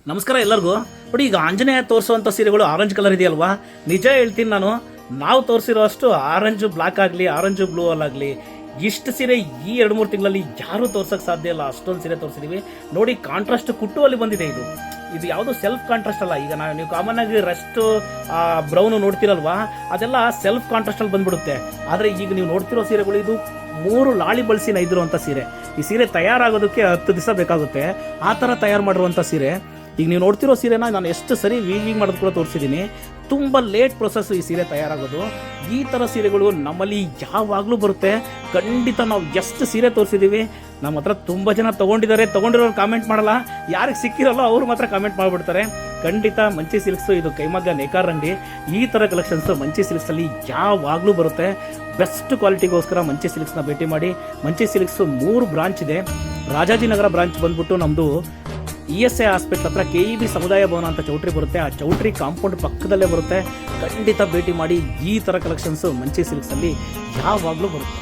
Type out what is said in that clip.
ನಮಸ್ಕಾರ ಎಲ್ಲರಿಗೂ. ನೋಡಿ, ಈಗ ಆಂಜನೇಯ ತೋರಿಸುವಂಥ ಸೀರೆಗಳು ಆರೆಂಜ್ ಕಲರ್ ಇದೆಯಲ್ವಾ, ನಿಜ ಹೇಳ್ತೀನಿ ನಾನು, ನಾವು ತೋರಿಸಿರೋ ಅಷ್ಟು ಆರೆಂಜ್ ಬ್ಲಾಕ್ ಆಗಲಿ ಆರೆಂಜ್ ಬ್ಲೂ ಅಲ್ಲಾಗಲಿ ಇಷ್ಟು ಸೀರೆ ಈ 2-3 ತಿಂಗಳಲ್ಲಿ ಯಾರೂ ತೋರ್ಸೋಕ್ಕೆ ಸಾಧ್ಯ ಇಲ್ಲ. ಅಷ್ಟೊಂದು ಸೀರೆ ತೋರಿಸಿದ್ದೀವಿ ನೋಡಿ. ಕಾಂಟ್ರಾಸ್ಟ್ ಕುಟ್ಟುವಲ್ಲಿ ಬಂದಿದೆ ಇದು ಯಾವುದು ಸೆಲ್ಫ್ ಕಾಂಟ್ರಾಸ್ಟ್ ಅಲ್ಲ. ಈಗ ನೀವು ಕಾಮನ್ ಆಗಿ ರೆಸ್ಟ್ ಬ್ರೌನು ನೋಡ್ತಿರಲ್ವಾ, ಅದೆಲ್ಲ ಸೆಲ್ಫ್ ಕಾಂಟ್ರಾಸ್ಟಲ್ಲಿ ಬಂದ್ಬಿಡುತ್ತೆ. ಆದರೆ ಈಗ ನೀವು ನೋಡ್ತಿರೋ ಸೀರೆಗಳು ಇದು 3 ಲಾಳಿ ಬಳಸಿ ನೈದಿರುವಂಥ ಸೀರೆ. ಈ ಸೀರೆ ತಯಾರಾಗೋದಕ್ಕೆ 10 ದಿವಸ ಬೇಕಾಗುತ್ತೆ. ಆ ಥರ ತಯಾರು ಮಾಡಿರುವಂಥ ಸೀರೆ. ಈಗ ನೀವು ನೋಡ್ತಿರೋ ಸೀರೆನ ನಾನು ಎಷ್ಟು ಸರಿ ವೀವಿಂಗ್ ಮಾಡೋದು ಕೂಡ ತೋರಿಸಿದ್ದೀನಿ. ತುಂಬ ಲೇಟ್ ಪ್ರೊಸೆಸ್ ಈ ಸೀರೆ ತಯಾರಾಗೋದು. ಈ ಥರ ಸೀರೆಗಳು ನಮ್ಮಲ್ಲಿ ಯಾವಾಗಲೂ ಬರುತ್ತೆ. ಖಂಡಿತ ನಾವು ಎಷ್ಟು ಸೀರೆ ತೋರಿಸಿದ್ದೀವಿ, ನಮ್ಮ ಹತ್ರ ತುಂಬ ಜನ ತೊಗೊಂಡಿದ್ದಾರೆ. ತೊಗೊಂಡಿರೋರು ಕಾಮೆಂಟ್ ಮಾಡಲ್ಲ, ಯಾರಿಗೆ ಸಿಕ್ಕಿರಲ್ಲ ಅವ್ರು ಮಾತ್ರ ಕಾಮೆಂಟ್ ಮಾಡಿಬಿಡ್ತಾರೆ. ಖಂಡಿತ ಮಂಚಿ ಸಿಲ್ಕ್ಸು ಇದು ಕೈಮಗ್ಗ ನೇಕಾರ್ ಅಂಗಡಿ. ಈ ಥರ ಕಲೆಕ್ಷನ್ಸು ಮಂಚಿ ಸಿಲ್ಕ್ಸಲ್ಲಿ ಯಾವಾಗಲೂ ಬರುತ್ತೆ. ಬೆಸ್ಟ್ ಕ್ವಾಲಿಟಿಗೋಸ್ಕರ ಮಂಚಿ ಸಿಲ್ಕ್ಸ್ನ ಭೇಟಿ ಮಾಡಿ. ಮಂಚಿ ಸಿಲ್ಕ್ಸು 3 ಬ್ರಾಂಚ್ ಇದೆ. ರಾಜಾಜಿನಗರ ಬ್ರಾಂಚ್ ಬಂದ್ಬಿಟ್ಟು ನಮ್ಮದು ESI ಹಾಸ್ಪಿಟ್ಲ್ ಹತ್ರ KEB ಸಮುದಾಯ ಭವನ ಅಂತ ಚೌಟ್ರಿ ಬರುತ್ತೆ. ಆ ಚೌಟ್ರಿ ಕಾಂಪೌಂಡ್ ಪಕ್ಕದಲ್ಲೇ ಬರುತ್ತೆ. ಖಂಡಿತ ಭೇಟಿ ಮಾಡಿ. ಈ ಥರ ಕಲೆಕ್ಷನ್ಸು ಮಂಚಿ ಸಿಲ್ಕ್ಸಲ್ಲಿ ಯಾವಾಗಲೂ ಬರುತ್ತೆ.